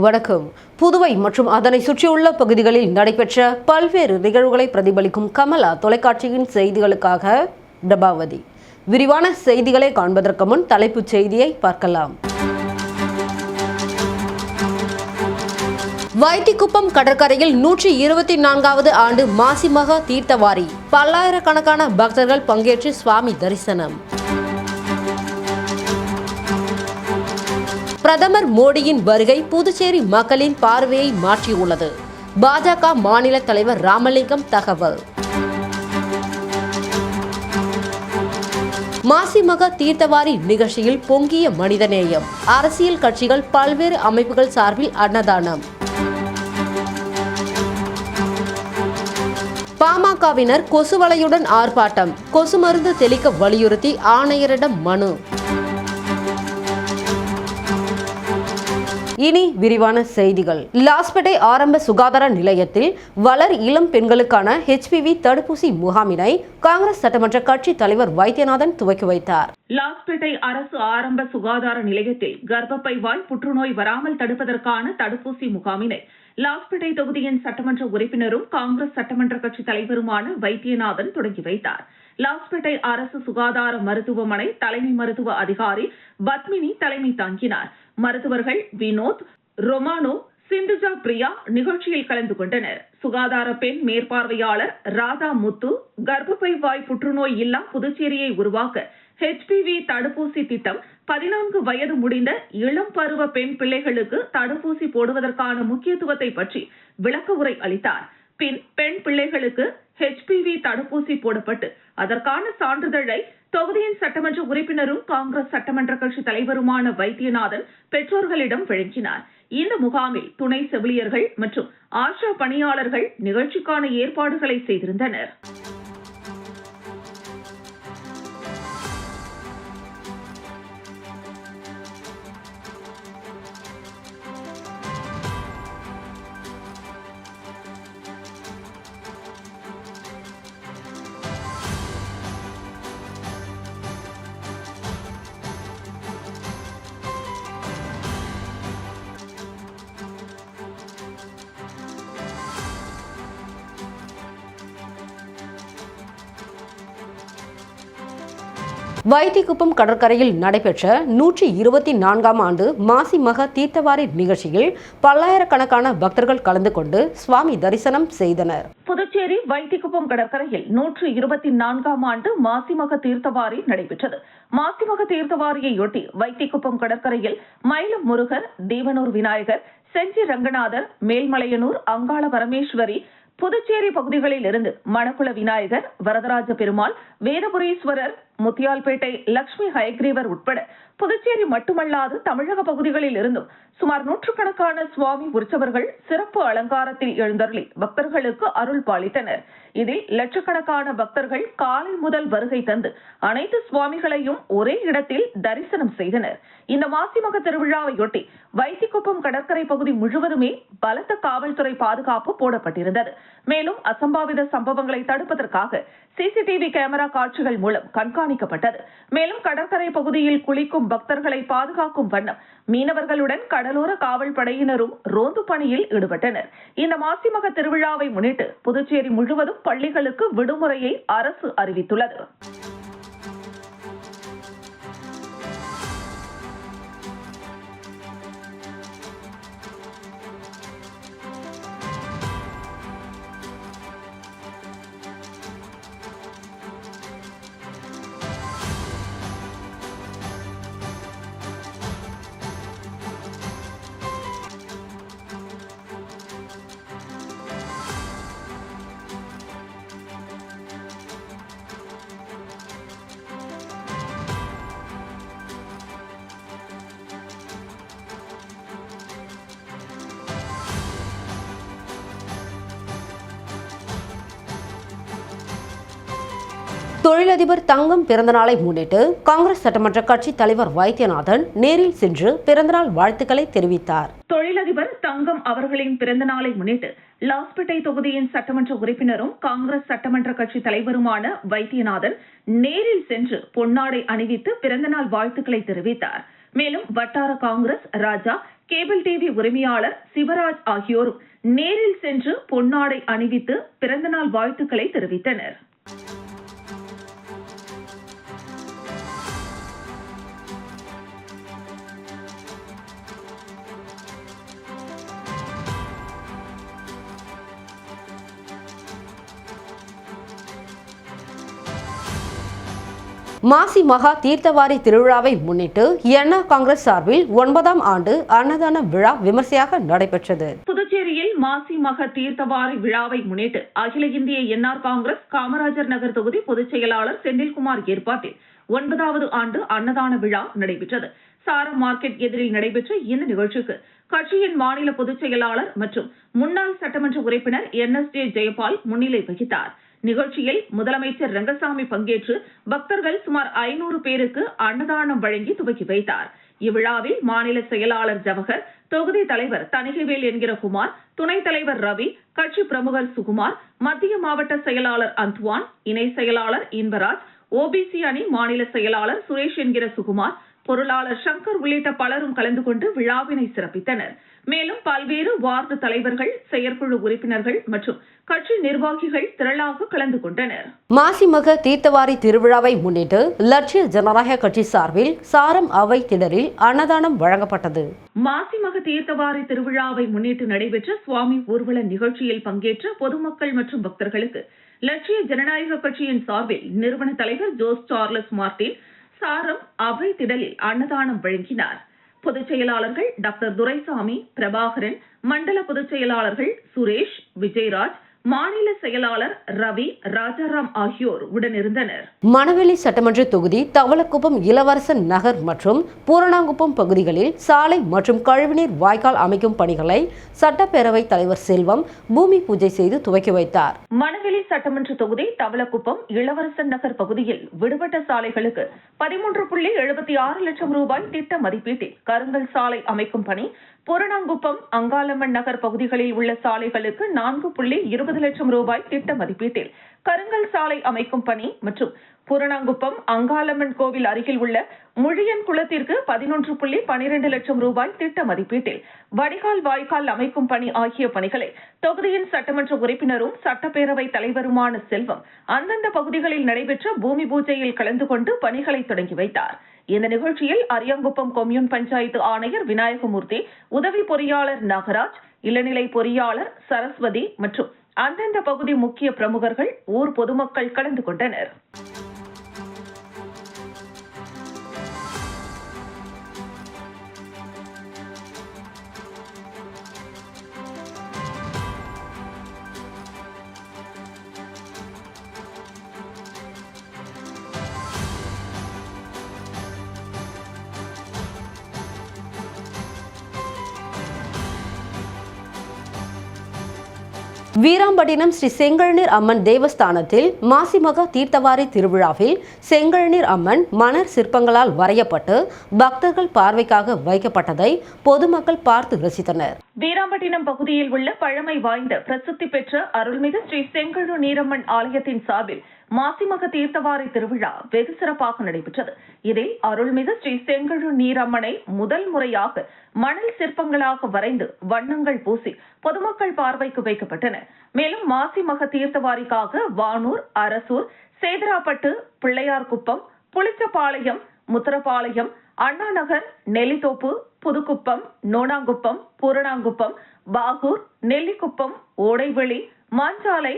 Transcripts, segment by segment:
வணக்கம். புதுவை மற்றும் அதனை சுற்றியுள்ள பகுதிகளில் நடைபெற்ற பல்வேறு நிகழ்வுகளை பிரதிபலிக்கும் கமலா தொலைக்காட்சியின் செய்திகளுக்காக பிரபாவதி. விரிவான செய்திகளை காண்பதற்கு முன் தலைப்புச் செய்தியை பார்க்கலாம். வைத்திக்குப்பம் கடற்கரையில் 124வது ஆண்டு மாசிமக தீர்த்தவாரி. பல்லாயிரக்கணக்கான பக்தர்கள் பங்கேற்று சுவாமி தரிசனம். பிரதமர் மோடியின் வருகை புதுச்சேரி மக்களின் பார்வையை மாற்றியுள்ளது. பாஜக மாநில தலைவர் ராமலிங்கம் தகவல். மாசிமக தீர்த்தவாரி நிகழ்ச்சியில் பொங்கிய மனிதநேயம். அரசியல் கட்சிகள் பல்வேறு அமைப்புகள் சார்பில் அன்னதானம். பாமகவினர் கொசுவலையுடன் ஆர்ப்பாட்டம். கொசு மருந்து தெளிக்க வலியுறுத்தி ஆணையரிடம் மனு. இனி விரிவான செய்திகள். லாஸ்பேட்டை ஆரம்ப சுகாதார நிலையத்தில் வளர் இளம் பெண்களுக்கான HPV தடுப்பூசி முகாமினை காங்கிரஸ் சட்டமன்ற கட்சி தலைவர் வைத்தியநாதன் துவக்கி வைத்தார். லாஸ்பேட்டை அரசு ஆரம்ப சுகாதார நிலையத்தில் கர்ப்பப்பை வாய் புற்றுநோய் வராமல் தடுப்பதற்கான தடுப்பூசி முகாமினை லாஸ்பேட்டை தொகுதியின் சட்டமன்ற உறுப்பினரும் காங்கிரஸ் சட்டமன்ற கட்சி தலைவருமான வைத்தியநாதன் தொடங்கி வைத்தார். லாஸ்பேட்டை அரசு சுகாதார மருத்துவமனை தலைமை மருத்துவ அதிகாரி பத்மினி தலைமை தாங்கினார். மருத்துவர்கள் வினோத், ரொமானோ, சிந்துஜா பிரியா நிகழ்ச்சியில் கலந்து கொண்டனர். சுகாதார பெண் மேற்பார்வையாளர் ராதா முத்து கர்ப்பப்பை வாய் புற்றுநோய் இல்லா புதுச்சேரியை உருவாக்க HPV தடுப்பூசி திட்டம் 14 வயது முடிந்த இளம் பருவ பெண் பிள்ளைகளுக்கு தடுப்பூசி போடுவதற்கான முக்கியத்துவத்தை பற்றி விளக்க உரை அளித்தார். பின் பெண் பிள்ளைகளுக்கு HPV தடுப்பூசி போடப்பட்டு அதற்கான சான்றிதழை தொகுதியின் சட்டமன்ற உறுப்பினரும் காங்கிரஸ் சட்டமன்ற கட்சி தலைவருமான வைத்தியநாதன் பெற்றோர்களிடம் வழங்கினார். இந்த முகாமில் துணை செவிலியர்கள் மற்றும் ஆஷா பணியாளர்கள் நிகழ்ச்சிக்கான ஏற்பாடுகளை செய்திருந்தனர். வைத்திக்குப்பம் கடற்கரையில் நடைபெற்ற 124ஆம் ஆண்டு மாசிமக தீர்த்தவாரி நிகழ்ச்சியில் பல்லாயிரக்கணக்கான பக்தர்கள் கலந்து கொண்டு சுவாமி தரிசனம் செய்தனர். புதுச்சேரி வைத்திக்குப்பம் கடற்கரையில் 124ஆம் ஆண்டு மாசிமக தீர்த்தவாரி நடைபெற்றது. மாசிமக தீர்த்தவாரியையொட்டி வைத்திக்குப்பம் கடற்கரையில் மயிலம் முருகர், தேவனூர் விநாயகர், செஞ்சி ரங்கநாதர், மேல்மலையனூர் அங்காள பரமேஸ்வரி, புதுச்சேரி பகுதிகளில் இருந்து மணக்குள விநாயகர், வரதராஜ பெருமாள், வேதபுரீஸ்வரர், முத்தியால்பேட்டை லட்சுமி ஹயக்ரீவர் உட்பட புதுச்சேரி மட்டுமல்லாது தமிழக பகுதிகளில் இருந்தும் சுமார் நூற்றுக்கணக்கான சுவாமி உற்சவர்கள் சிறப்பு அலங்காரத்தில் எழுந்தருளி பக்தர்களுக்கு அருள் பாலித்தனர். இதில் லட்சக்கணக்கான பக்தர்கள் காலை முதல் வருகை தந்து அனைத்து சுவாமிகளையும் ஒரே இடத்தில் தரிசனம் செய்தனர். இந்த மாசிமக திருவிழாவையொட்டி வைத்திக்குப்பம் கடற்கரை பகுதி முழுவதுமே பலத்த காவல்துறை பாதுகாப்பு போடப்பட்டிருந்தது. மேலும் அசம்பாவித சம்பவங்களை தடுப்பதற்காக CCTV கேமரா காட்சிகள் மூலம் கண்காணிக்கப்பட்டது. மேலும் கடற்கரை பகுதியில் குளிக்கும் பக்தர்களை பாதுகாக்கும் வண்ணம் மீனவர்களுடன் கடலோர காவல் படையினரும் ரோந்து பணியில் ஈடுபட்டனர். இந்த மாசிமக திருவிழாவை முன்னிட்டு புதுச்சேரி முழுவதும் பள்ளிகளுக்கு விடுமுறையை அரசு அறிவித்துள்ளது. தொழிலதிபர் தங்கம் பிறந்தநாளை முன்னிட்டு காங்கிரஸ் சட்டமன்ற கட்சி தலைவர் வைத்தியநாதன் நேரில் சென்று பிறந்தநாள் வாழ்த்துக்களை தெரிவித்தார். தொழிலதிபர் தங்கம் அவர்களின் பிறந்தநாளை முன்னிட்டு லாஸ்பேட்டை தொகுதியின் சட்டமன்ற உறுப்பினரும் காங்கிரஸ் சட்டமன்ற கட்சி தலைவருமான வைத்தியநாதன் நேரில் சென்று பொன்னாடை அணிவித்து பிறந்தநாள் வாழ்த்துக்களை தெரிவித்தார். மேலும் வட்டார காங்கிரஸ் ராஜா, கேபிள் டிவி உரிமையாளர் சிவராஜ் ஆகியோரும் நேரில் சென்று பொன்னாடை அணிவித்து பிறந்தநாள் வாழ்த்துக்களை தெரிவித்தனர். மாசி மகா தீர்த்தவாரி திருவிழாவை முன்னிட்டு என்ஆர் காங்கிரஸ் சார்பில் 9ஆம் ஆண்டு அன்னதான விழா விமர்சையாக நடைபெற்றது. புதுச்சேரியில் மாசி மகா தீர்த்தவாரி விழாவை முன்னிட்டு அகில இந்திய என்ஆர் காங்கிரஸ் காமராஜர் நகர் தொகுதி பொதுச் செயலாளர் செந்தில்குமார் ஏற்பாட்டில் 9வது ஆண்டு அன்னதான விழா நடைபெற்றது. சாரம் மார்க்கெட் எதிரில் நடைபெற்ற இந்த நிகழ்ச்சிக்கு கட்சியின் மாநில பொதுச் செயலாளர் மற்றும் முன்னாள் சட்டமன்ற உறுப்பினர் NSJ ஜெயபால் முன்னிலை வகித்தார். நிகழ்ச்சியில் முதலமைச்சர் ரங்கசாமி பங்கேற்று பக்தர்கள் சுமார் 500 பேருக்கு அன்னதானம் வழங்கி துவக்கி வைத்தார். இவ்விழாவில் மாநில செயலாளர் ஜவஹர், தொகுதி தலைவர் தணிகைவேல் என்கிற குமார், துணைத் தலைவர் ரவி, கட்சி பிரமுகர் சுகுமார், மத்திய மாவட்ட செயலாளர் அந்த்வான், இணை செயலாளர் இன்பராஜ், OBC அணி மாநில செயலாளர் சுரேஷ் என்கிற சுகுமார், பொருளாளர் சங்கர் உள்ளிட்ட பலரும் கலந்து கொண்டு விழாவினை சிறப்பித்தனர். மேலும் பல்வேறு வார்டு தலைவர்கள், செயற்குழு உறுப்பினர்கள் மற்றும் கட்சி நிர்வாகிகள் திரளாக கலந்து கொண்டனர். மாசிமக தீர்த்தவாரி திருவிழாவை முன்னிட்டு லட்சிய ஜனநாயக கட்சி சார்பில் சாரம் அவை திடலில் அன்னதானம் வழங்கப்பட்டது. மாசிமக தீர்த்தவாரி திருவிழாவை முன்னிட்டு நடைபெற்ற சுவாமி ஊர்வல நிகழ்ச்சியில் பங்கேற்ற பொதுமக்கள் மற்றும் பக்தர்களுக்கு லட்சிய ஜனநாயக கட்சியின் சார்பில் நிறுவன தலைவர் ஜோஸ் சார்லஸ் மார்டின் சாரம் அவை திடலில் அன்னதானம் வழங்கினார். பொதுச் செயலாளர்கள் டாக்டர் துரைசாமி, பிரபாகரன், மண்டல பொதுச் செயலாளர்கள் சுரேஷ், விஜயராஜ், மாநில செயலாளர் ரவி, ராஜாராம் ஆகியோர் உடனிருந்தனர். மணவெளி சட்டமன்ற தொகுதி தவளக்குப்பம் இளவரசன் நகர் மற்றும் பூரணாங்குப்பம் பகுதிகளில் சாலை மற்றும் கழிவுநீர் வாய்க்கால் அமைக்கும் பணிகளை சட்டப்பேரவைத் தலைவர் செல்வம் பூமி பூஜை செய்து துவக்கி வைத்தார். மணவெளி சட்டமன்ற தொகுதி தவளக்குப்பம் இளவரசன் நகர் பகுதியில் விடுபட்ட சாலைகளுக்கு 13.76 லட்சம் ரூபாய் திட்ட மதிப்பீட்டில் கருங்கல் சாலை அமைக்கும் பணி, பூரணாங்குப்பம் அங்காளம்மன் நகர் பகுதிகளில் உள்ள சாலைகளுக்கு 4.20 லட்சம் ரூபாய் திட்ட மதிப்பீட்டில் கருங்கல் சாலை அமைக்கும் பணி மற்றும் பூரணாங்குப்பம் அங்காளம்மன் கோவில் அருகில் உள்ள முழியன் குளத்திற்கு 11.12 லட்சம் ரூபாய் திட்ட மதிப்பீட்டில் வடிகால் வாய்க்கால் அமைக்கும் பணி ஆகிய பணிகளை தொகுதியின் சட்டமன்ற உறுப்பினரும் சட்டப்பேரவை தலைவருமான செல்வம் அந்தந்த பகுதிகளில் நடைபெற்ற பூமி பூஜையில் கலந்து கொண்டு பணிகளை தொடங்கி வைத்தார். இந்த நிகழ்ச்சியில் அரியாங்குப்பம் கொம்யூன் பஞ்சாயத்து ஆணையர் விநாயகமூர்த்தி, உதவி பொறியாளர் நாகராஜ், இளநிலை பொறியாளர் சரஸ்வதி மற்றும் அந்தந்த பகுதி முக்கிய பிரமுகர்கள், ஊர் பொதுமக்கள் கலந்து கொண்டனர். வீராம்பட்டினம் ஸ்ரீ செங்கழுநீர் அம்மன் தேவஸ்தானத்தில் மாசிமக தீர்த்தவாரி திருவிழாவில் செங்கழுநீர் அம்மன் மணர் சிற்பங்களால் வரையப்பட்டு பக்தர்கள் பார்வைக்காக வைக்கப்பட்டதை பொதுமக்கள் பார்த்து ரசித்தனர். வீராம்பட்டினம் பகுதியில் உள்ள பழமை வாய்ந்த பிரசித்தி பெற்ற அருள்மிகு ஸ்ரீ செங்கழு நீரம்மன் ஆலயத்தின் சார்பில் மாசிமக தீர்த்தவாரி திருவிழா வெகு சிறப்பாக நடைபெற்றது. இதில் அருள்மிகு ஸ்ரீ செங்கழு நீரம்மனை முதல் முறையாக மணல் சிற்பங்களாக வரைந்து வண்ணங்கள் பூசி பொதுமக்கள் பார்வைக்கு வைக்கப்பட்டன. மேலும் மாசிமக தீர்த்தவாரிக்காக வானூர், அரசூர், சேதராப்பட்டு, பிள்ளையார்குப்பம், புளிச்சபாளையம், முத்திரப்பாளையம், அண்ணாநகர், நெல்லித்தோப்பு, புதுக்குப்பம், நோனாங்குப்பம், பூரணாங்குப்பம், பாகூர், நெல்லிக்குப்பம், ஓடைவெளி, மாஞ்சாலை,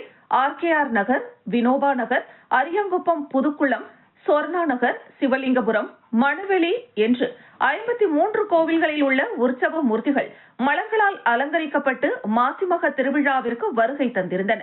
RKR நகர், வினோபா நகர், அரியங்குப்பம், புதுக்குளம், சொர்ணா நகர், சிவலிங்கபுரம், மணவெளி என்று 53 கோவில்களில் உள்ள உற்சவ மூர்த்திகள் மலர்களால் அலங்கரிக்கப்பட்டு மாசிமக திருவிழாவிற்கு வருகை தந்திருந்தன.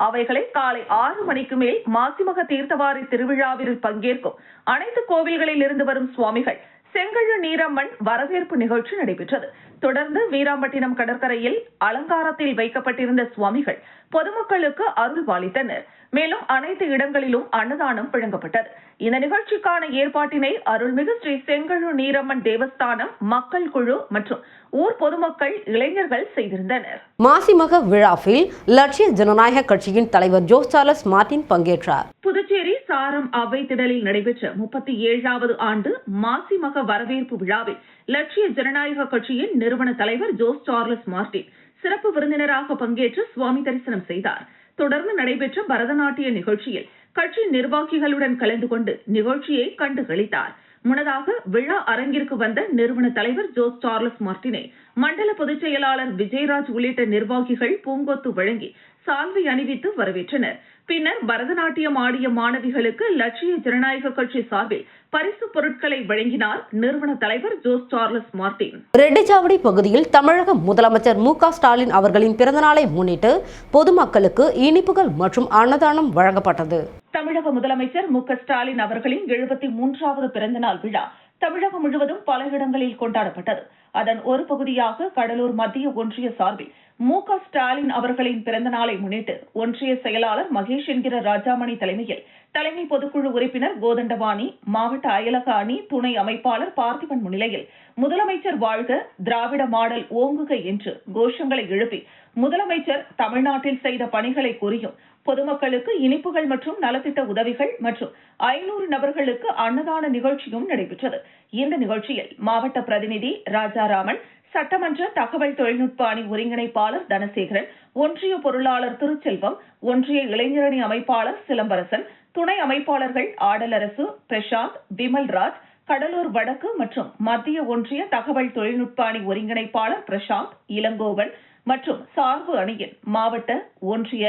அவைகளை காலை 6 மணிக்கு மேல் மாசிமக தீர்த்தவாரி திருவிழாவில் பங்கேற்கும் அனைத்து கோவில்களில் இருந்து வரும் சுவாமிகள் செங்கழு நீரம்மன் வரவேற்பு நிகழ்ச்சி நடைபெற்றது. தொடர்ந்து வீராம்பட்டினம் கடற்கரையில் அலங்காரத்தில் வைக்கப்பட்டிருந்த சுவாமிகள் பொதுமக்களுக்கு அருள் பாலித்தனர். மேலும் அனைத்து இடங்களிலும் அன்னதானம் வழங்கப்பட்டது. இந்த நிகழ்ச்சிக்கான ஏற்பாட்டினை அருள்மிகு ஸ்ரீ செங்கழு நீரம்மன் தேவஸ்தானம், மக்கள் குழு மற்றும் ஊர் பொதுமக்கள், இளைஞர்கள் செய்திருந்தனர். மாசிமக விழாவில் லட்சிய ஜனநாயக கட்சியின் தலைவர் ஜோஸ் சார்லஸ் மார்டின் பங்கேற்றார். புதுச்சேரி சாரம் அவை திடலில் நடைபெற்ற 37வது ஆண்டு மாசிமக வரவேற்பு விழாவில் லட்சிய ஜனநாயக கட்சியின் நிறுவன தலைவர் ஜோஸ் சார்லஸ் மார்டின் சிறப்பு விருந்தினராக பங்கேற்று சுவாமி தரிசனம் செய்தார். தொடர்ந்து நடைபெற்ற பரதநாட்டிய நிகழ்ச்சியில் கட்சி நிர்வாகிகளுடன் கலந்து கொண்டு நிகழ்ச்சியை கண்டுகளித்தார். முன்னதாக விழா அரங்கிற்கு வந்த நிறுவன தலைவர் ஜோஸ் சார்லஸ் மார்டினை மண்டல பொதுச் செயலாளர் விஜயராஜ் உள்ளிட்ட நிர்வாகிகள் பூங்கொத்து வழங்கி சால்வை அணிவித்து வரவேற்றனர். பின்னர் பரதநாட்டியம் ஆடிய மாணவிகளுக்கு லட்சிய ஜனநாயக கட்சி சார்பில் பரிசு பொருட்களை வழங்கினார் நிறுவன தலைவர் ஜோஸ் சார்லஸ் மார்டின். ரெட்டிச்சாவடி பகுதியில் தமிழக முதலமைச்சர் மு.க. ஸ்டாலின் அவர்களின் பிறந்தநாளை முன்னிட்டு பொதுமக்களுக்கு இனிப்புகள் மற்றும் அன்னதானம் வழங்கப்பட்டது. தமிழக முதலமைச்சர் மு.க. ஸ்டாலின் அவர்களின் 73வது பிறந்தநாள் விழா தமிழகம் முழுவதும் பல இடங்களில் கொண்டாடப்பட்டது. அதன் ஒரு பகுதியாக கடலூர் மத்திய ஒன்றிய சார்பில் மு.க. ஸ்டாலின் அவர்களின் பிறந்த நாளை முன்னிட்டு ஒன்றிய செயலாளர் மகேஷ் என்கிற ராஜாமணி தலைமையில் தலைமை பொதுக்குழு உறுப்பினர் கோதண்டபாணி, மாவட்ட அயலக அணி துணை அமைப்பாளர் பார்த்திபன் முன்னிலையில் முதலமைச்சர் வாழ்க, திராவிட மாடல் ஓங்குக என்று கோஷங்களை எழுப்பி முதலமைச்சர் தமிழ்நாட்டில் செய்த பணிகளை கூறியும் பொதுமக்களுக்கு இனிப்புகள் மற்றும் நலத்திட்ட உதவிகள் மற்றும் 500 நபர்களுக்கு அன்னதான நிகழ்ச்சியும் நடைபெற்றது. இந்த நிகழ்ச்சியில் மாவட்ட பிரதிநிதி ராஜாராமன், சட்டமன்ற தகவல் தொழில்நுட்ப அணி ஒருங்கிணைப்பாளர் தனசேகரன், ஒன்றிய பொருளாளர் திருச்செல்வம், ஒன்றிய இளைஞரணி அமைப்பாளர் சிலம்பரசன், துணை அமைப்பாளர்கள் ஆடலரசு, பிரசாந்த், விமல்ராஜ், கடலூர் வடக்கு மற்றும் மத்திய ஒன்றிய தகவல் தொழில்நுட்ப அணி ஒருங்கிணைப்பாளர் பிரசாந்த், இளங்கோவன் மற்றும் சார்பு அணியின் மாவட்ட, ஒன்றிய,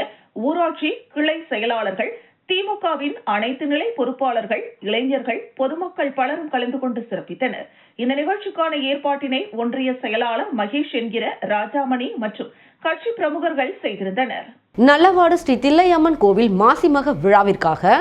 ஊராட்சி கிளை செயலாளர்கள், திமுகவின் அனைத்து நிலை பொறுப்பாளர்கள், இளைஞர்கள், பொதுமக்கள் பலரும் கலந்து கொண்டு சிறப்பித்தனர். இந்த நிகழ்ச்சிக்கான ஏற்பாட்டினை ஒன்றிய செயலாளர் மகேஷ் என்கிற ராஜாமணி மற்றும் கட்சி பிரமுகர்கள் செய்திருந்தனர். நல்லவாடு ஸ்ரீ தில்லையம்மன் கோவில் மாசிமக விழாவிற்காக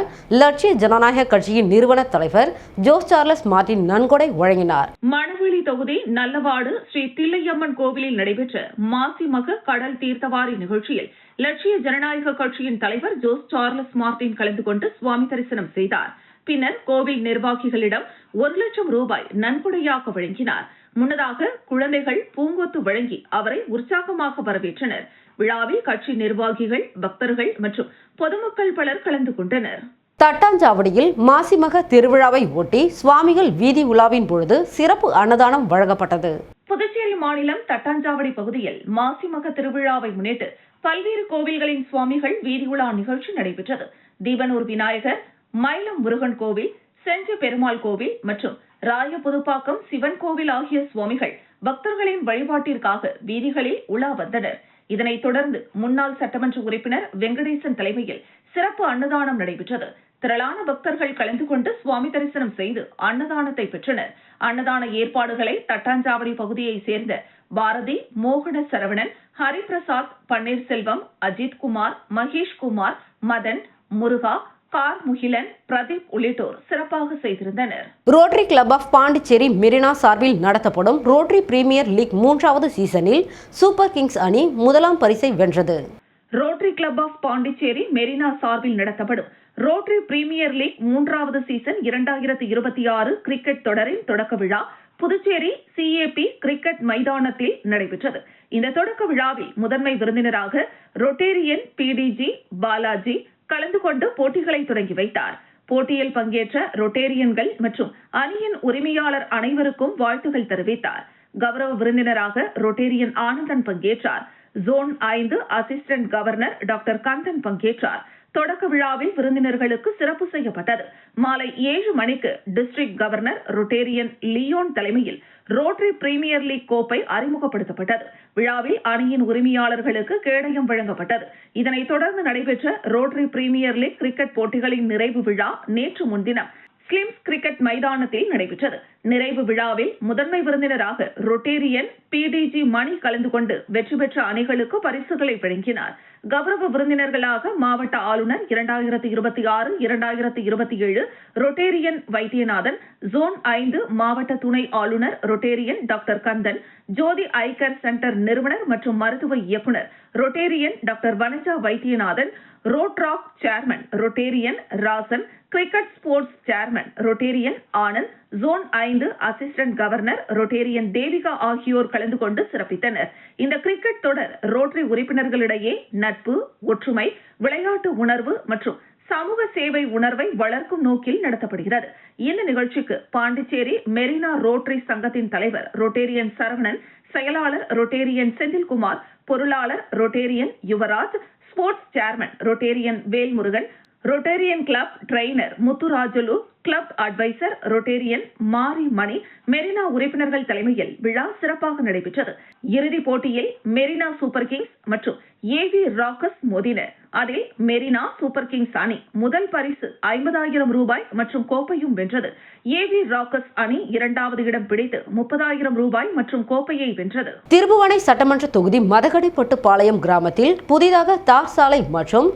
லட்சிய ஜனநாயக கட்சியின் நிறுவன தலைவர் ஜோஸ் சார்லஸ் மார்டின் நன்கொடை வழங்கினார். மணவெளி தொகுதி நல்லவாடு ஸ்ரீ தில்லையம்மன் கோவிலில் நடைபெற்ற மாசிமக கடல் தீர்த்தவாரி நிகழ்ச்சியில் லட்சிய ஜனநாயக கட்சியின் தலைவர் ஜோஸ் சார்லஸ் மார்டின் கலந்து கொண்டு சுவாமி தரிசனம் செய்தார். பின்னர் கோவில் நிர்வாகிகளிடம் 1 லட்சம் ரூபாய் நன்கொடையாக வழங்கினார். முன்னதாக குழந்தைகள் பூங்கொத்து வழங்கி அவரை உற்சாகமாக வரவேற்றனர். விழாவில் கட்சி நிர்வாகிகள், பக்தர்கள் மற்றும் பொதுமக்கள் பலர் கலந்து கொண்டனர். தட்டாஞ்சாவடியில் மாசிமக திருவிழாவை ஒட்டி சுவாமிகள் வீதி உலாவின் பொழுது சிறப்பு அன்னதானம் வழங்கப்பட்டது. புதுச்சேரி மாநிலம் தட்டாஞ்சாவடி பகுதியில் மாசிமக திருவிழாவை முன்னிட்டு பல்வேறு கோவில்களின் சுவாமிகள் வீதி உலா நிகழ்ச்சி நடைபெற்றது. தீவனூர் விநாயகர், மயிலம் முருகன் கோவில், செஞ்சி பெருமாள் கோவில் மற்றும் ராயபுதுப்பாக்கம் சிவன் கோவில் ஆகிய சுவாமிகள் பக்தர்களின் வழிபாட்டிற்காக வீதிகளில் உலா வந்தனர். இதனைத் தொடர்ந்து முன்னாள் சட்டமன்ற உறுப்பினர் வெங்கடேசன் தலைமையில் சிறப்பு அன்னதானம் நடைபெற்றது. திரளான பக்தர்கள் கலந்து கொண்டு சுவாமி தரிசனம் செய்து அன்னதானத்தை பெற்றனர். அன்னதான ஏற்பாடுகளை தட்டாஞ்சாவடி பகுதியைச் சேர்ந்த பாரதி, மோகன சரவணன், ஹரிபிரசாத், பன்னீர்செல்வம், அஜித்குமார், மகேஷ்குமார், மதன், முருகா, கார்முகிலன், பிரதீப் உள்ளிட்டோர் சிறப்பாக செய்திருந்தனர். Rotary Club of Pondicherry Marina சார்பில் நடத்தப்படும் ரோட்டரி பிரீமியர் லீக் 3வது சீசனில் சூப்பர் கிங்ஸ் அணி முதலாம் பரிசை வென்றது. Rotary Club of Pondicherry Marina சார்பில் நடத்தப்படும் ரோட்டரி பிரீமியர் லீக் 3வது சீசன் 2026 கிரிக்கெட் தொடரின் தொடக்க விழா புதுச்சேரி CAP கிரிக்கெட் மைதானத்தில் நடைபெற்றது. இந்த தொடக்க விழாவில் முதன்மை விருந்தினராக ரொட்டேரியன் PDG பாலாஜி கலந்து கொண்டு போட்டிகளை தொடங்கி வைத்தார். போட்டியில் பங்கேற்ற ரொட்டேரியன்கள் மற்றும் அணியின் உரிமையாளர் அனைவருக்கும் வாழ்த்துகள் தெரிவித்தார். கௌரவ விருந்தினராக ரொட்டேரியன் ஆனந்தன் பங்கேற்றார். Zone 5 assistant governor doctor Kandan பங்கேற்றார். தொடக்க விழாவில் விருந்தினர்களுக்கு சிறப்பு செய்யப்பட்டது. மாலை 7 மணிக்கு டிஸ்ட்ரிக்ட் கவர்னர் ரொட்டேரியன் லியோன் தலைமையில் ரோட்டரி பிரீமியர் லீக் கோப்பை அறிமுகப்படுத்தப்பட்டது. விழாவில் அணியின் உரிமையாளர்களுக்கு கேடயம் வழங்கப்பட்டது. இதனைத் தொடர்ந்து நடைபெற்ற ரோட்டரி பிரீமியர் லீக் கிரிக்கெட் போட்டிகளின் நிறைவு விழா நேற்று முன்தினம் ஸ்லிம்ஸ் கிரிக்கெட் மைதானத்தில் நடைபெற்றது. நிறைவு விழாவில் முதன்மை விருந்தினராக ரொட்டேரியன் PDG மணி கலந்து கொண்டு வெற்றி பெற்ற அணிகளுக்கு பரிசுகளை வழங்கினார். கௌரவ விருந்தினர்களாக மாவட்ட ஆளுநர் 2026-2027 ரொட்டேரியன் வைத்தியநாதன், ஜோன் 5 மாவட்ட துணை ஆளுநர் Rotarian doctor Kandan, Jyothi eye care centre நிறுவனர் மற்றும் மருத்துவ இயக்குநர் Rotarian doctor Vanaja Vaidyanathan, Rotaract chairman Rotarian Rasan, cricket sports chairman Rotarian Anand, zone 5 assistant governor Rotarian Devika ஆகியோர் கலந்து கொண்டு சிறப்பித்தனர். இந்த கிரிக்கெட் தொடர் ரோட்டரி உறுப்பினர்களிடையே நட்பு, ஒற்றுமை, விளையாட்டு உணர்வு மற்றும் சமூக சேவை உணர்வை வளர்க்கும் நோக்கில் நடத்தப்படுகிறது. இந்த நிகழ்ச்சிக்கு பாண்டிச்சேரி மெரினா ரோட்டரி சங்கத்தின் தலைவர் ரொட்டேரியன் சரவணன், செயலாளர் ரொட்டேரியன் செந்தில்குமார், பொருளாளர் rotarian Yuvaraj, sports chairman rotarian Velmurugan, rotarian club trainer Muthurajulu, club adviser rotarian Mari Mani, Marina உறுப்பினர்கள் தலைமையில் விழா சிறப்பாக நடைபெற்றது. இறுதிப் போட்டியில் மெரினா சூப்பர் கிங்ஸ் மற்றும் ஏவி ராக்கர்ஸ் மோதினர். அதில் மெரினா சூப்பர் கிங்ஸ் அணி முதல் பரிசு 50,000 ரூபாய் மற்றும் கோப்பையும் வென்றது. ஏவி ராக்கர்ஸ் அணி இரண்டாவது இடம் பிடித்து 30,000 ரூபாய் மற்றும் கோப்பையை வென்றது. திருபுவனை சட்டமன்ற தொகுதி மதகடிப்பட்டு பாளையம் கிராமத்தில் புதிதாக தார் சாலை மற்றும்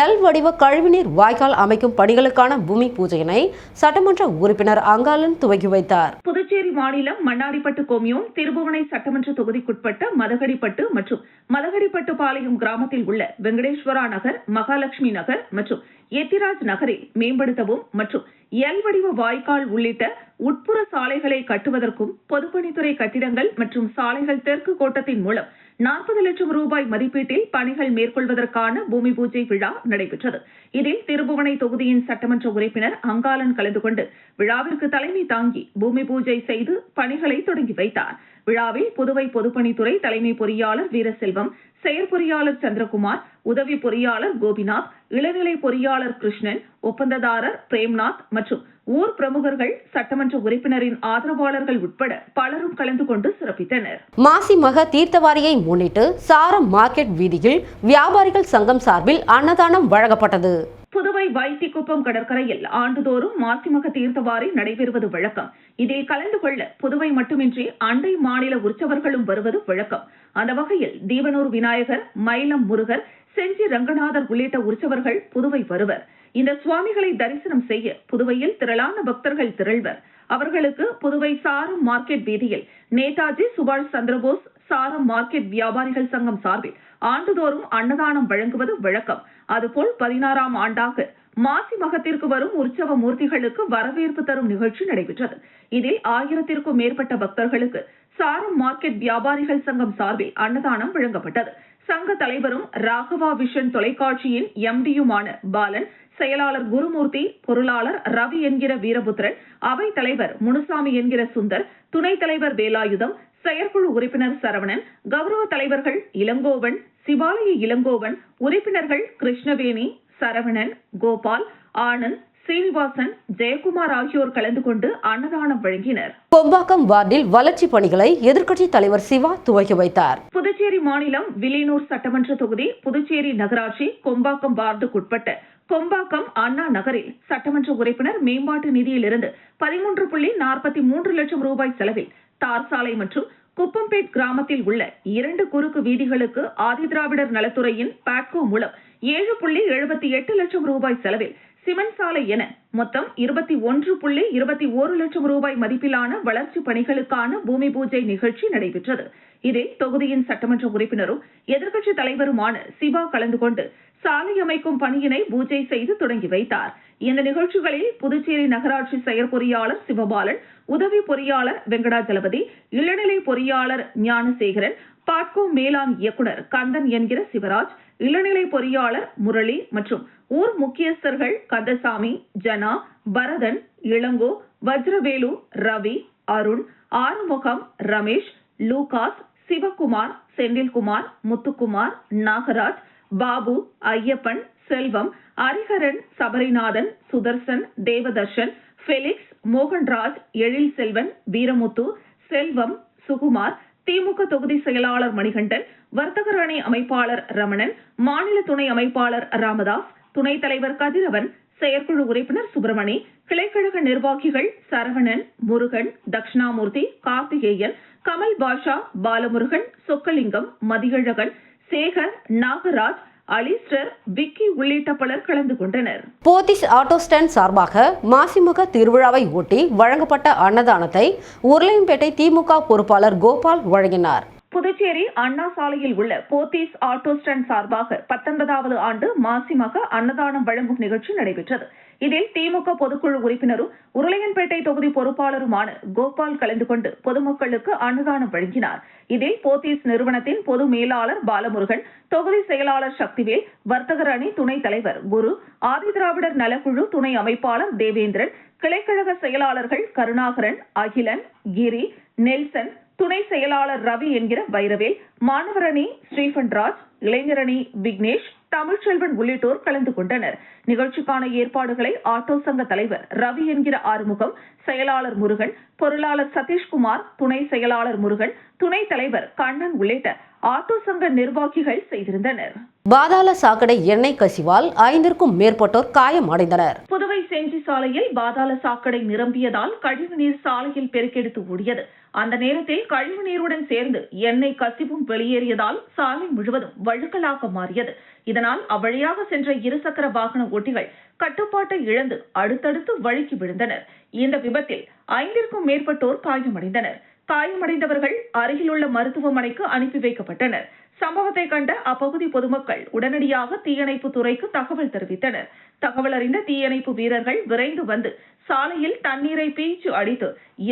எல் வடிவ கழிவுநீர் வாய்க்கால் அமைக்கும் பணிகளுக்கான பூமி பூஜையினை சட்டமன்ற உறுப்பினர் அங்காளன் துவக்கி வைத்தார். புதுச்சேரி மாநிலம் மண்ணாடிப்பட்டு கொம்யூன் திருபுவனை சட்டமன்ற தொகுதிக்குட்பட்ட மதகடிப்பட்டு மற்றும் மதகடிப்பட்டு பாளையம் கிராமத்தில் உள்ள வெங்கடேஸ்வரா நகர், மகாலட்சுமி நகர் மற்றும் எத்திராஜ் நகரில் மேம்படுத்தவும் மற்றும் எல் வடிவ வாய்க்கால் உள்ளிட்ட உட்புற சாலைகளை கட்டுவதற்கும் பொதுப்பணித்துறை கட்டிடங்கள் மற்றும் சாலைகள் தெற்கு கோட்டத்தின் மூலம் 40 லட்சம் ரூபாய் மதிப்பீட்டில் பணிகள் மேற்கொள்வதற்கான பூமி பூஜை விழா நடைபெற்றது. இதில் திருபுவனை தொகுதியின் சட்டமன்ற உறுப்பினர் அங்காளன் கலந்து கொண்டு விழாவிற்கு தலைமை தாங்கி பூமி பூஜை செய்து பணிகளை தொடங்கி வைத்தார். விழாவில் புதுவை பொதுப்பணித்துறை தலைமை பொறியாளர் வீரசெல்வம், செயற்பொறியாளர் சந்திரகுமார், உதவி பொறியாளர் கோபிநாத், இளநிலை பொறியாளர் கிருஷ்ணன், ஒப்பந்ததாரர் பிரேம்நாத் மற்றும் ஊர் பிரமுகர்கள், சட்டமன்ற உறுப்பினரின் ஆதரவாளர்கள் உட்பட பலரும் கலந்து கொண்டு சிறப்பித்தனர். மாசி மக தீர்த்தவாரியை முன்னிட்டு சாரம் மார்க்கெட் வீதியில் வியாபாரிகள் சங்கம் சார்பில் அன்னதானம் வழங்கப்பட்டது. புதுவை வைத்திக்குப்பம் கடற்கரையில் ஆண்டுதோறும் மாசிமக தீர்த்தவாரி நடைபெறுவது வழக்கம். இதில் கலந்து கொள்ள புதுவை மட்டுமின்றி அண்டை மாநில உற்சவர்களும் வருவது வழக்கம். அந்த வகையில் தீவனூர் விநாயகர், மயிலம் முருகர், செஞ்சி ரங்கநாதர் உள்ளிட்ட உற்சவர்கள் புதுவை வருவர். இந்த சுவாமிகளை தரிசனம் செய்ய புதுவையில் திரளான பக்தர்கள் திரள்வர். அவர்களுக்கு புதுவை சாரம் மார்க்கெட் வீதியில் நேதாஜி சுபாஷ் சந்திரபோஸ் சாரம் மார்க்கெட் வியாபாரிகள் சங்கம் சார்பில் ஆண்டுதோறும் அன்னதானம் வழங்குவது வழக்கம். அதுபோல் 16ஆம் ஆண்டாக மாசி மகத்திற்கு வரும் உற்சவ மூர்த்திகளுக்கு வரவேற்பு தரும் நிகழ்ச்சி நடைபெற்றது. இதில் 1000த்திற்கும் மேற்பட்ட பக்தர்களுக்கு சாரம் மார்க்கெட் வியாபாரிகள் சங்கம் சார்பில் அன்னதானம் வழங்கப்பட்டது. சங்க தலைவரும் ராகவா விஷன் தொலைக்காட்சியின் எம்டியுமான பாலன், செயலாளர் குருமூர்த்தி, பொருளாளர் ரவி என்கிற வீரபுத்திரன், அவை தலைவர் முனுசாமி என்கிற சுந்தர், துணைத் தலைவர் வேலாயுதம், செயற்குழு உறுப்பினர் சரவணன், கௌரவ தலைவர்கள் இளங்கோவன், சிவாலய இளங்கோவன், உறுப்பினர்கள் கிருஷ்ணவேணி, சரவணன், கோபால், ஆனந்த், சீனிவாசன், ஜெயக்குமார் ஆகியோர் கலந்து கொண்டு அன்னதானம் வழங்கினர். கொம்பாக்கம் வார்டில் வளர்ச்சி பணிகளை எதிர்க்கட்சி தலைவர் சிவா துவக்கி வைத்தார். புதுச்சேரி மாநிலம் வில்லியனூர் சட்டமன்ற தொகுதி புதுச்சேரி நகராட்சி கொம்பாக்கம் வார்டுக்குட்பட்ட கொம்பாக்கம் அண்ணா நகரில் சட்டமன்ற உறுப்பினர் மேம்பாட்டு நிதியிலிருந்து 13.43 லட்சம் ரூபாய் செலவில் தார் சாலை மற்றும் குப்பம்பேட் கிராமத்தில் உள்ள 2 குறுக்கு வீதிகளுக்கு ஆதிதிராவிடர் நலத்துறையின் பாட்கோ மூலம் 7.78 லட்சம் ரூபாய் செலவில் சிமெண்ட் சாலை என மொத்தம் 21.21 லட்சம் ரூபாய் மதிப்பிலான வளர்ச்சி பணிகளுக்கான பூமி பூஜை நிகழ்ச்சி நடைபெற்றது. இதில் தொகுதியின் சட்டமன்ற உறுப்பினரும் எதிர்க்கட்சி தலைவருமான சிவா கலந்து கொண்டு சாலை அமைக்கும் பணியினை பூஜை செய்து தொடங்கி வைத்தார். இந்த நிகழ்ச்சிகளில் புதுச்சேரி நகராட்சி செயற்பொறியாளர் சிவபாலன், உதவி பொறியாளர் வெங்கடாஜலபதி, இளநிலை பொறியாளர் ஞானசேகரன், பாட்கோ மேலாண் இயக்குனர் கந்தன் என்கிற சிவராஜ், இளநிலை பொறியாளர் முரளி மற்றும் ஊர் முக்கியஸ்தர்கள் கந்தசாமி, ஜனா, பரதன், இளங்கோ, வஜ்ரவேலு, ரவி, அருண், ஆறுமுகம், ரமேஷ், லூகாஸ், சிவகுமார், செந்தில்குமார், முத்துக்குமார், நாகராஜ், பாபு, ஐயப்பன், செல்வம், ஹரிஹரன், சபரிநாதன், சுதர்சன், தேவதர்ஷன், பெலிக்ஸ், மோகன்ராஜ், எழில் செல்வன், வீரமுத்து, செல்வம், சுகுமார், திமுக தொகுதி செயலாளர் மணிகண்டன், வர்த்தகர் அணி அமைப்பாளர் ரமணன், மாநில துணை அமைப்பாளர் ராமதாஸ், துணைத் தலைவர் கதிரவன், செயற்குழு உறுப்பினர் சுப்பிரமணி, கிளைக்கழக நிர்வாகிகள் சரவணன், முருகன், தட்சிணாமூர்த்தி, கார்த்திகேயன், கமல் பாஷா, பாலமுருகன், சொக்கலிங்கம், மதியழகன், சேகர், நாகராஜ், அலிஸ்டர், விக்கி உள்ளிட்ட பலர் கலந்து கொண்டனர். போத்தீஸ் ஆட்டோ ஸ்டாண்ட் சார்பாக மாசிமக திருவிழாவை ஒட்டி வழங்கப்பட்ட அன்னதானத்தை உருளையன்பேட்டை திமுக பொறுப்பாளர் கோபால் வழங்கினார். புதுச்சேரி அண்ணா சாலையில் உள்ள போத்தீஸ் ஆட்டோ ஸ்டாண்ட் சார்பாக 19வது ஆண்டு மாசிமக அன்னதானம் வழங்கும் நிகழ்ச்சி நடைபெற்றது. இதில் திமுக பொதுக்குழு உறுப்பினரும் உருளையன்பேட்டை தொகுதி பொறுப்பாளருமான கோபால் கலந்து கொண்டு பொதுமக்களுக்கு அன்னதானம் வழங்கினார். இதில் போத்தீஸ் நிறுவனத்தின் பொது மேலாளர் பாலமுருகன், தொகுதி செயலாளர் சக்திவேல், வர்த்தகர் அணி துணைத் தலைவர் குரு, ஆதிதிராவிடர் நலக்குழு துணை அமைப்பாளர் தேவேந்திரன், கிளைக்கழக செயலாளர்கள் கருணாகரன், அகிலன், கிரி, நெல்சன், துணை செயலாளர் ரவி என்கிற வைரவேல், மாணவரணி ஸ்ரீபன்ராஜ், இளைஞரணி விக்னேஷ், தமிழ்ச்செல்வன் உள்ளிட்டோர் கலந்து கொண்டனர். நிகழ்ச்சிக்கான ஏற்பாடுகளை ஆட்டோ சங்க தலைவர் ரவி என்கிற ஆறுமுகம், செயலாளர் முருகன், பொருளாளர் சதீஷ்குமார், துணை செயலாளர் முருகன், துணைத் தலைவர் கண்ணன் உள்ளிட்ட ஆட்டோ சங்க நிர்வாகிகள் செய்திருந்தனர். பாதாள சாக்கடை எண்ணெய் கசிவால் 5க்கும் மேற்பட்டோர் காயமடைந்தனர். புதுவை செஞ்சி சாலையில் பாதாள சாக்கடை நிரம்பியதால் கழிவுநீர் சாலையில் பெருக்கெடுத்து ஓடியது. அந்த நேரத்தில் கழிவுநீருடன் சேர்ந்து எண்ணெய் கசிவும் வெளியேறியதால் சாலை முழுவதும் வழுக்கலாக மாறியது. இதனால் அவ்வழியாக சென்ற இருசக்கர வாகன ஓட்டிகள் கட்டுப்பாட்டை இழந்து அடுத்தடுத்து வழுக்கி விழுந்தனர். இந்த விபத்தில் 5க்கும் மேற்பட்டோர் காயமடைந்தனர். காயமடைந்தவர்கள் அருகிலுள்ள மருத்துவமனைக்கு அனுப்பி வைக்கப்பட்டனர். சம்பவத்தை கண்ட அப்பகுதி பொதுமக்கள் உடனடியாக தீயணைப்பு துறைக்கு தகவல் தெரிவித்தனர். தகவல் அறிந்த தீயணைப்பு வீரர்கள் விரைந்து வந்து சாலையில் தண்ணீரை பீய்ச்சி அடித்து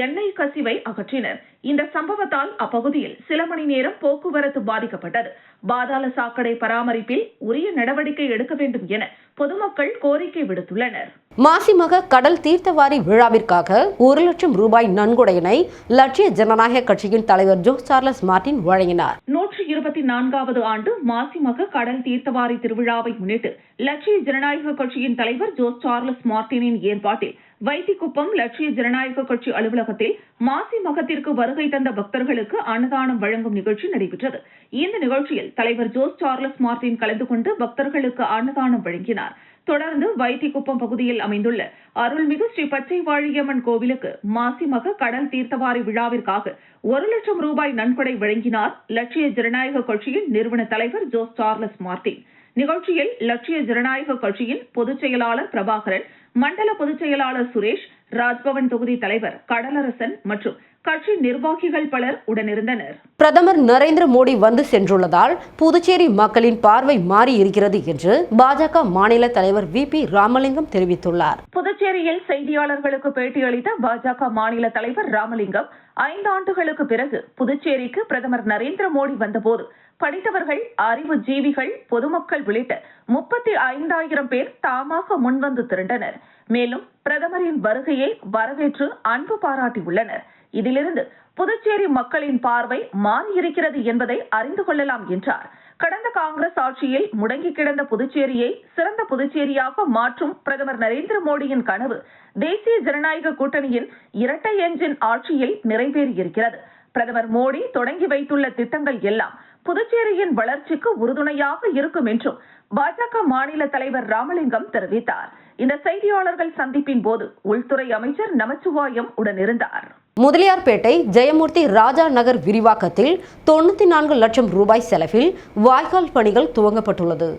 எண்ணெய் கசிவை அகற்றினர். இந்த சம்பவத்தால் அப்பகுதியில் சில மணி நேரம் போக்குவரத்து பாதிக்கப்பட்டது. பாதாள சாக்கடை பராமரிப்பில் உரிய நடவடிக்கை எடுக்க வேண்டும் என பொதுமக்கள் கோரிக்கை விடுத்துள்ளனர். மாசிமக கடல் தீர்த்தவாரி விழாவிற்காக 1 லட்சம் ரூபாய் நன்கொடையினை லட்சிய ஜனநாயக கட்சியின் தலைவர் ஜோஸ் சார்லஸ் மார்டின் வழங்கினார். 124வது ஆண்டு மாசிமக கடல் தீர்த்தவாரி திருவிழாவை முன்னிட்டு லட்சிய ஜனநாயக கட்சியின் தலைவர் ஜோஸ் சார்லஸ் மார்டினின் ஏற்பாட்டில் வைத்திக்குப்பம் லட்சிய ஜனநாயக கட்சி அலுவலகத்தில் மாசி மகத்திற்கு வருகை தந்த பக்தர்களுக்கு அன்னதானம் வழங்கும் நிகழ்ச்சி நடைபெற்றது. இந்த நிகழ்ச்சியில் தலைவர் ஜோஸ் சார்லஸ் மார்டின் கலந்து கொண்டு பக்தர்களுக்கு அன்னதானம் வழங்கினார். தொடர்ந்து வைத்திக்குப்பம் பகுதியில் அமைந்துள்ள அருள்மிகு ஸ்ரீ பச்சை வாழியம்மன் கோவிலுக்கு மாசிமக கடல் தீர்த்தவாரி விழாவிற்காக 1 லட்சம் ரூபாய் நன்கொடை வழங்கினார் லட்சிய ஜனநாயக கட்சியின் நிறுவன தலைவர் ஜோஸ் சார்லஸ் மார்டின். நிகழ்ச்சியில் லட்சிய ஜனநாயக கட்சியின் பொதுச் செயலாளர் பிரபாகரன், மண்டல பொதுச் செயலாளர் சுரேஷ், ராஜ்பவன் தொகுதி தலைவர் கடலரசன் மற்றும் கட்சி நிர்வாகிகள் பலர் உடனிருந்தனர். பிரதமர் நரேந்திர மோடி வந்து சென்றுள்ளதால் புதுச்சேரி மக்களின் பார்வை மாறி இருக்கிறது என்று பாஜக மாநில தலைவர் VP ராமலிங்கம் தெரிவித்துள்ளார். புதுச்சேரியில் செய்தியாளர்களுக்கு பேட்டியளித்த பாஜக மாநில தலைவர் ராமலிங்கம், 5 ஆண்டுகளுக்கு பிறகு புதுச்சேரிக்கு பிரதமர் நரேந்திர மோடி வந்தபோது படித்தவர்கள், அறிவு ஜீவிகள், பொதுமக்கள் உள்ளிட்ட 35,000 பேர் தாமாக முன்வந்து திரண்டனர். மேலும் பிரதமரின் வருகையை வரவேற்று அன்பு பாராட்டியுள்ளனர். இதிலிருந்து புதுச்சேரி மக்களின் பார்வை மாறியிருக்கிறது என்பதை அறிந்து கொள்ளலாம் என்றார். கடந்த காங்கிரஸ் ஆட்சியில் முடங்கி கிடந்த புதுச்சேரியை சிறந்த புதுச்சேரியாக மாற்றும் பிரதமர் நரேந்திர மோடியின் கனவு தேசிய ஜனநாயக கூட்டணியின் இரட்டை என்ஜின் ஆட்சியில் நிறைவேறியிருக்கிறது. பிரதமர் மோடி தொடங்கி வைத்துள்ள திட்டங்கள் எல்லாம் புதுச்சேரியின் வளர்ச்சிக்கு உறுதுணையாக இருக்கும் என்றும் பாஜக மாநில தலைவர் ராமலிங்கம் தெரிவித்தார். இந்த செய்தியாளர்கள் சந்திப்பின் போது உள்துறை அமைச்சர் நமச்சிவாயம் உடனிருந்தார். முதலியார்பேட்டை ஜெயமூர்த்தி ராஜா நகர் விரிவாக்கத்தில் 94 லட்சம் ரூபாய் செலவில் வாய்க்கால் பணிகள் துவங்கப்பட்டுள்ளது.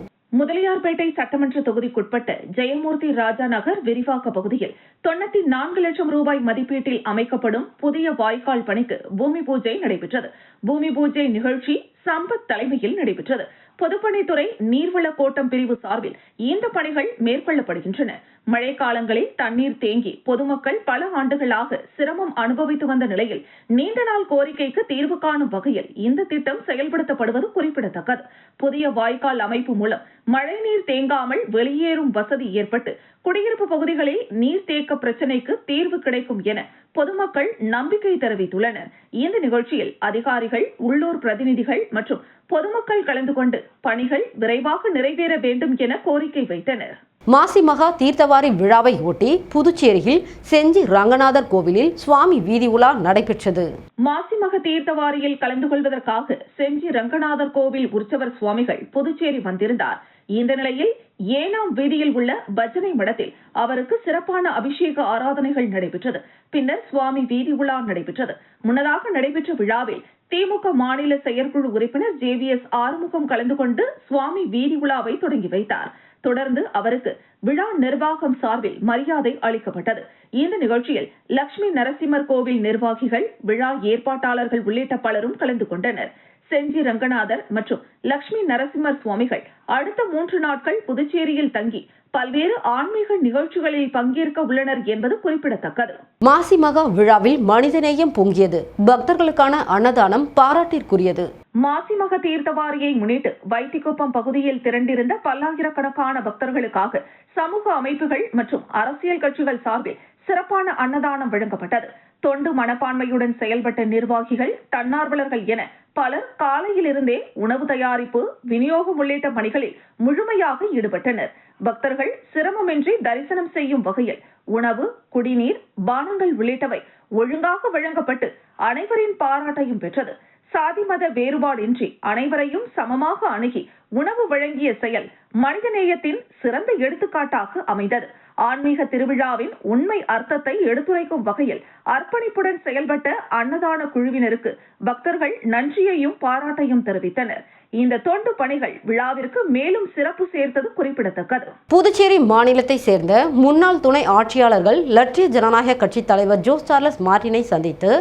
முதலியார்பேட்டை சட்டமன்ற தொகுதிக்குட்பட்ட ஜெயமூர்த்தி ராஜா நகர் விரிவாக்க பகுதியில் 94 லட்சம் ரூபாய் மதிப்பீட்டில் அமைக்கப்படும் புதிய வாய்க்கால் பணிக்கு பூமி பூஜை நடைபெற்றது. பூமி பூஜை நிகழ்ச்சி சம்பத் தலைமையில் நடைபெற்றது. பொதுப்பணித்துறை நீர்வள கோட்டம் பிரிவு சார்பில் இந்த பணிகள் மேற்கொள்ளப்படுகின்றன. மழைக்காலங்களில் தண்ணீர் தேங்கி பொதுமக்கள் பல ஆண்டுகளாக சிரமம் அனுபவித்து வந்த நிலையில் நீண்ட நாள் கோரிக்கைக்கு தீர்வு காணும் வகையில் இந்த திட்டம் செயல்படுத்தப்படுவது குறிப்பிடத்தக்கது. புதிய வாய்க்கால் அமைப்பு மூலம் மழைநீர் தேங்காமல் வெளியேறும் வசதி ஏற்பட்டு குடியிருப்பு பகுதிகளில் நீர்த்தேக்க பிரச்சினைக்கு தீர்வு கிடைக்கும் என பொதுமக்கள் நம்பிக்கை தெரிவித்துள்ளனர். இந்த நிகழ்ச்சியில் அதிகாரிகள், உள்ளூர் பிரதிநிதிகள் மற்றும் பொதுமக்கள் கலந்து கொண்டு பணிகள் விரைவாக நிறைவேற வேண்டும் என கோரிக்கை வைத்தனர். மாசிமகா தீர்த்தவாரி விழாவை ஒட்டி புதுச்சேரியில் செஞ்சி ரங்கநாதர் கோவிலில் சுவாமி வீதி உலா நடைபெற்றது. மாசிமக தீர்த்தவாரியில் கலந்து கொள்வதற்காக செஞ்சி ரங்கநாதர் கோவில் உற்சவர் சுவாமிகள் புதுச்சேரி வந்திருந்தார். இந்த நிலையில் 7ஆம் வீதியில் உள்ள பஜனை மடத்தில் அவருக்கு சிறப்பான அபிஷேக ஆராதனைகள் நடைபெற்றது. பின்னர் சுவாமி வீதி உலா நடைபெற்றது. முன்னதாக நடைபெற்ற விழாவில் திமுக மாநில செயற்குழு உறுப்பினர் JVS ஆறுமுகம் கலந்து கொண்டு சுவாமி வீதி உலாவை தொடங்கி வைத்தார். தொடர்ந்து அவருக்கு விழா நிர்வாகம் சார்பில் மரியாதை அளிக்கப்பட்டது. இந்த நிகழ்ச்சியில் லட்சுமி நரசிம்மர் கோவில் நிர்வாகிகள், விழா ஏற்பாட்டாளர்கள் உள்ளிட்ட பலரும் கலந்து கொண்டனர். செஞ்சி ரங்கநாதர் மற்றும் லட்சுமி நரசிம்மர் சுவாமிகள் அடுத்த 3 நாட்கள் புதுச்சேரியில் தங்கி பல்வேறு ஆன்மீக நிகழ்ச்சிகளில் பங்கேற்க உள்ளனர் என்பது குறிப்பிடத்தக்கது. மாசி மகா விழாவில் மனிதநேயம் பொங்கியது. பக்தர்களுக்கான அன்னதானம் பாராட்டிற்குரியது. மாசி மக தீர்த்தவாரியை முன்னிட்டு வைத்திக்குப்பம் பகுதியில் திரண்டிருந்த பல்லாயிரக்கணக்கான பக்தர்களுக்காக சமூக அமைப்புகள் மற்றும் அரசியல் கட்சிகள் சார்பில் சிறப்பான அன்னதானம் வழங்கப்பட்டது. தொண்டு மனப்பான்மையுடன் செயல்பட்ட நிர்வாகிகள், தன்னார்வலர்கள் என பலர் காலையிலிருந்தே உணவு தயாரிப்பு, விநியோகம் உள்ளிட்ட பணிகளில் முழுமையாக ஈடுபட்டனர். பக்தர்கள் சிரமமின்றி தரிசனம் செய்யும் வகையில் உணவு, குடிநீர், பானங்கள் உள்ளிட்டவை ஒழுங்காக வழங்கப்பட்டு அனைவரின் பாராட்டையும் பெற்றது. சாதி மத வேறுபாடின்றி அனைவரையும் சமமாக அணுகி உணவு வழங்கிய செயல் மனிதநேயத்தின் சிறந்த எடுத்துக்காட்டாக அமைந்தது. ஆன்மீக திருவிழாவின் உண்மை அர்த்தத்தை எடுத்துரைக்கும் வகையில் அர்ப்பணிப்புடன் செயல்பட்ட அன்னதான குழுவினருக்கு பக்தர்கள் நன்றியையும் பாராட்டையும் தெரிவித்தனர். இந்த தொண்டு பணிகள் விழாவிற்கு மேலும் சிறப்பு சேர்த்தது குறிப்பிடத்தக்கது. புதுச்சேரி மாநிலத்தை சேர்ந்த முன்னாள் துணை ஆட்சியாளர்கள் லட்சிய ஜனநாயக கட்சி தலைவர் ஜோஸ் சார்லஸ் மார்டினை சந்தித்து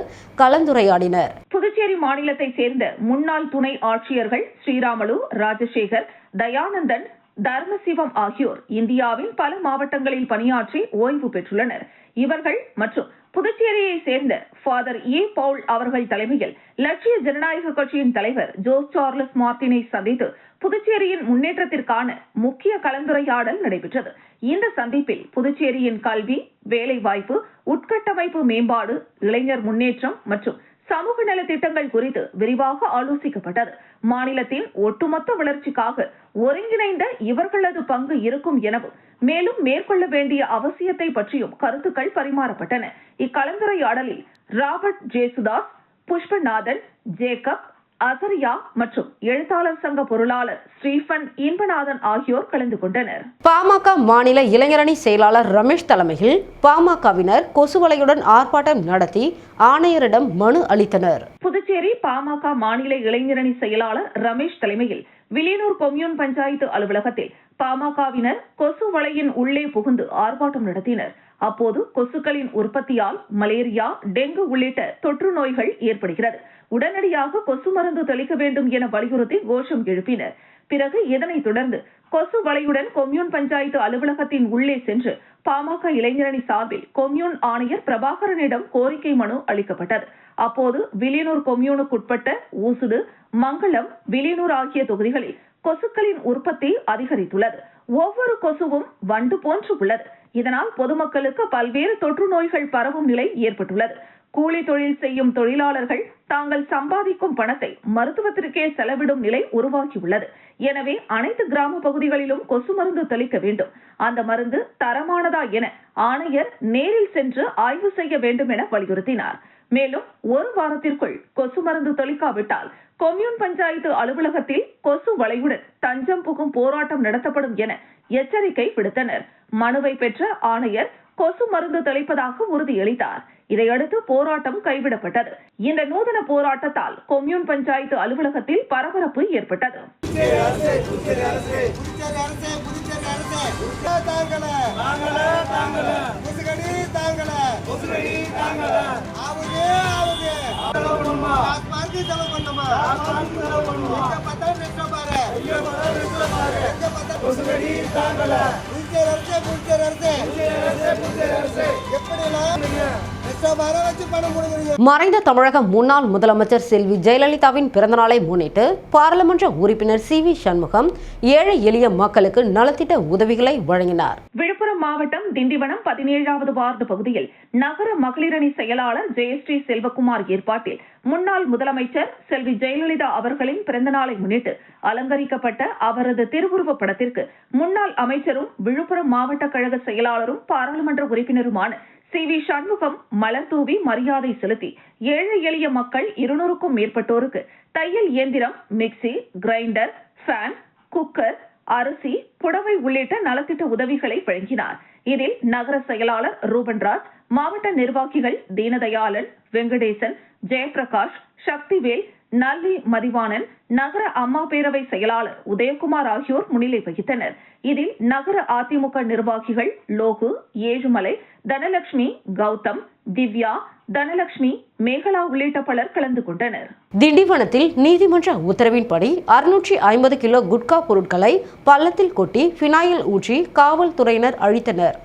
கலந்துரையாடினர். புதுச்சேரி மாநிலத்தை சேர்ந்த முன்னாள் துணை ஆட்சியர்கள் ஸ்ரீராமலு, ராஜசேகர், தயானந்தன், தர்மசிவம் ஆகியோர் இந்தியாவின் பல மாவட்டங்களில் பணியாற்றி ஓய்வு பெற்றுள்ளனர். இவர்கள் மற்றும் புதுச்சேரியை சேர்ந்த ஃபாதர் ஏ பவுல் அவர்கள் தலைமையில் லட்சிய ஜனநாயக கட்சியின் தலைவர் ஜோஸ் சார்லஸ் மார்டினை சந்தித்து புதுச்சேரியின் முன்னேற்றத்திற்கான முக்கிய கலந்துரையாடல் நடைபெற்றது. இந்த சந்திப்பில் புதுச்சேரியின் கல்வி, வேலைவாய்ப்பு, உட்கட்டமைப்பு மேம்பாடு, இளைஞர் முன்னேற்றம் மற்றும் சமூக நல திட்டங்கள் குறித்து விரிவாக ஆலோசிக்கப்பட்டது. மாநிலத்தின் ஒட்டுமொத்த வளர்ச்சிக்காக ஒருங்கிணைந்த இவர்களது பங்கு இருக்கும் எனவும் மேலும் மேற்கொள்ள வேண்டிய அவசியத்தை பற்றியும் கருத்துக்கள் பரிமாறப்பட்டன. இக்கலந்துரையாடலில் ராபர்ட் ஜேசுதாஸ், புஷ்பநாதன், ஜேக்கப், அசரியா மற்றும் எழுத்தாளர் சங்க பொருளாளர் ஸ்டீபன் இன்பநாதன் ஆகியோர் கலந்து கொண்டனர். பாமக மாநில இளைஞரணி செயலாளர் ரமேஷ் தலைமையில் பாமகவினர் கொசுவலையுடன் ஆர்ப்பாட்டம் நடத்தி ஆணையரிடம் மனு அளித்தனர். புதுச்சேரி பாமக மாநில இளைஞரணி செயலாளர் ரமேஷ் தலைமையில் வில்லியனூர் கொம்யூன் பஞ்சாயத்து அலுவலகத்தில் பாமகவினர் கொசு வலையின் உள்ளே புகுந்து ஆர்ப்பாட்டம் நடத்தினர். அப்போது கொசுக்களின் உற்பத்தியால் மலேரியா, டெங்கு உள்ளிட்ட தொற்று நோய்கள் ஏற்படுகிறது. உடனடியாக கொசு மருந்து தெளிக்க வேண்டும் என வலியுறுத்தி கோஷம் எழுப்பினர். பிறகு இதனைத் தொடர்ந்து கொசு வலையுடன் கொம்யூன் பஞ்சாயத்து அலுவலகத்தின் உள்ளே சென்று பாமக இளைஞரணி சார்பில் கொம்யூன் ஆணையர் பிரபாகரனிடம் கோரிக்கை மனு அளிக்கப்பட்டது. அப்போது வில்லியனூர் கொம்யூனுக்குட்பட்ட ஊசுடு, மங்களம், வில்லியனூர் ஆகிய தொகுதிகளில் கொசுக்களின் உற்பத்தி அதிகரித்துள்ளது. ஒவ்வொரு கொசுவும் வண்டு போன்று உள்ளது. இதனால் பொதுமக்களுக்கு பல்வேறு தொற்று நோய்கள் பரவும் நிலை ஏற்பட்டுள்ளது. கூலி தொழில் செய்யும் தொழிலாளர்கள் தாங்கள் சம்பாதிக்கும் பணத்தை மருத்துவத்திற்கே செலவிடும் நிலை உருவாகியுள்ளது. எனவே அனைத்து கிராம பகுதிகளிலும் கொசு மருந்து தெளிக்க வேண்டும். அந்த மருந்து தரமானதா என ஆணையர் நேரில் சென்று ஆய்வு செய்ய வேண்டும் என வலியுறுத்தினார். மேலும் ஒரு வாரத்திற்குள் கொசு மருந்து தெளிக்காவிட்டால் கொம்யூன் பஞ்சாயத்து அலுவலகத்தில் கொசு வலையுடன் தஞ்சம் புகும் போராட்டம் நடத்தப்படும் என எச்சரிக்கை விடுத்தனர். மனுவை பெற்ற ஆணையர் கொசு மருந்து தெளிப்பதாக உறுதியளித்தார். இதையடுத்து போராட்டம் கைவிடப்பட்டது. இந்த நூதன போராட்டத்தால் கொம்யூன் பஞ்சாயத்து அலுவலகத்தில் பரபரப்பு ஏற்பட்டது. மறைந்த தமிழக முன்னாள் முதலமைச்சர் செல்வி ஜெயலலிதாவின் பிறந்தநாளை முன்னிட்டு பாராளுமன்ற உறுப்பினர் சி.வி. சண்முகம் ஏழை எளிய மக்களுக்கு நலத்திட்ட உதவிகளை வழங்கினார். விழுப்புரம் மாவட்டம் திண்டிவனம் 17வது வார்டு பகுதியில் நகர மகளிரணி செயலாளர் ஜெயஸ்ரீ செல்வகுமார் ஏற்பாட்டில் முன்னாள் முதலமைச்சர் செல்வி ஜெயலலிதா அவர்களின் பிறந்தநாளை முன்னிட்டு அலங்கரிக்கப்பட்ட அவரது திருவுருவ படத்திற்கு முன்னாள் அமைச்சரும் விழுப்புரம் மாவட்ட கழக செயலாளரும் பாராளுமன்ற உறுப்பினருமான சி.வி. சண்முகம் மலர் தூவி மரியாதை செலுத்தி ஏழை எளிய மக்கள் 200க்கும் மேற்பட்டோருக்கு தையல் இயந்திரம், மிக்சி, கிரைண்டர், ஃபேன், குக்கர், அரிசி, புடவை உள்ளிட்ட நலத்திட்ட உதவிகளை வழங்கினார். இதில் நகர செயலாளர் ரூபன்ராஜ், மாவட்ட நிர்வாகிகள் தீனதயாளன், வெங்கடேசன், ஜெயபிரகாஷ், சக்திவேல், நல்லி மதிவாணன், நகர அம்மா பேரவை செயலாளர் உதயகுமார் ஆகியோர் முன்னிலை வகித்தனர். இதில் நகர அதிமுக நிர்வாகிகள் லோகு, ஏழுமலை, தனலட்சுமி, கௌதம், திவ்யா, தனலட்சுமி, மேகலா உள்ளிட்ட பலர் கலந்து கொண்டனர். திண்டிவனத்தில் நீதிமன்ற உத்தரவின்படி 650 கிலோ குட்கா பொருட்களை பள்ளத்தில் கொட்டி பினாயில் ஊற்றி காவல்துறையினர் அழித்தனர்.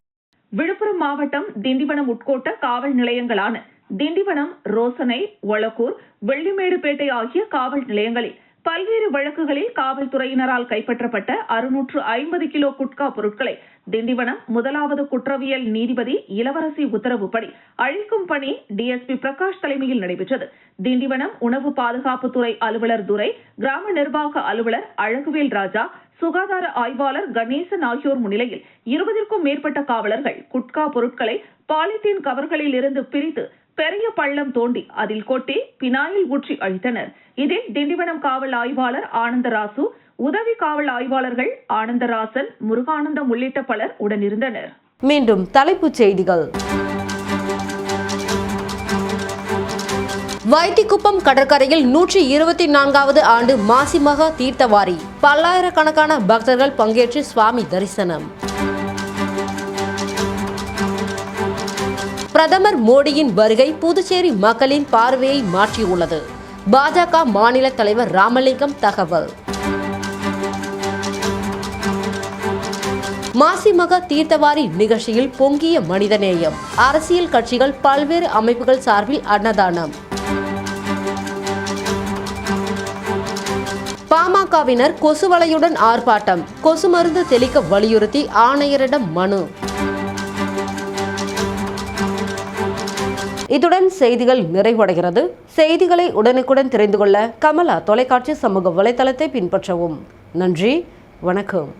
விழுப்புரம் மாவட்டம் திண்டிவனம் உட்கோட்ட காவல் நிலையங்களான திண்டிவனம், ரோசனை, ஒளக்கூர், வெள்ளிமேடுபேட்டை ஆகிய காவல் நிலையங்களில் பல்வேறு வழக்குகளில் காவல்துறையினரால் கைப்பற்றப்பட்ட 650 கிலோ குட்கா பொருட்களை திண்டிவனம் முதலாவது குற்றவியல் நீதிபதி இளவரசி உத்தரவுப்படி அழிக்கும் பணி டிஎஸ்பி பிரகாஷ் தலைமையில் நடைபெற்றது. திண்டிவனம் உணவு பாதுகாப்புத்துறை அலுவலர் துரை, கிராம நிர்வாக அலுவலர் அழகுவேல் ராஜா, சுகாதார ஆய்வாளர் கணேசன் ஆகியோர் முன்னிலையில் 20க்கும் மேற்பட்ட காவலர்கள் குட்கா பொருட்களை பாலித்தீன் கவர்களில் இருந்து பிரித்து பெரிய பள்ளம் தோண்டி அதில் கொட்டி பினாயில் ஊற்றி அழித்தனர். இதில் திண்டிவனம் காவல் ஆய்வாளர் ஆனந்தராசு, உதவி காவல் ஆய்வாளர்கள் ஆனந்தராசன், முருகானந்தம் உள்ளிட்ட பலர் உடனிருந்தனர். மீண்டும் தலைப்புச் செய்திகள். வைத்திக்குப்பம் கடற்கரையில் 124வது ஆண்டு மாசிமக தீர்த்தவாரி, பல்லாயிரக்கணக்கான பக்தர்கள் பங்கேற்று சுவாமி தரிசனம். பிரதமர் மோடியின் வருகை புதுச்சேரி மக்களின் பார்வையை மாற்றியுள்ளது. பாஜக மாநில தலைவர் ராமலிங்கம் தகவல். மாசிமக தீர்த்தவாரி நிகழ்ச்சியில் பொங்கிய மனிதநேயம். அரசியல் கட்சிகள், பல்வேறு அமைப்புகள் சார்பில் அன்னதானம். பாமகவினர் கொசுவலையுடன் ஆர்ப்பாட்டம். கொசு மருந்து தெளிக்க வலியுறுத்தி ஆணையரிடம் மனு. இத்துடன் செய்திகள் நிறைவடைகிறது. செய்திகளை உடனுக்குடன் தெரிந்து கொள்ள கமலா தொலைக்காட்சி சமூக வலைதளத்தை பின்பற்றவும். நன்றி, வணக்கம்.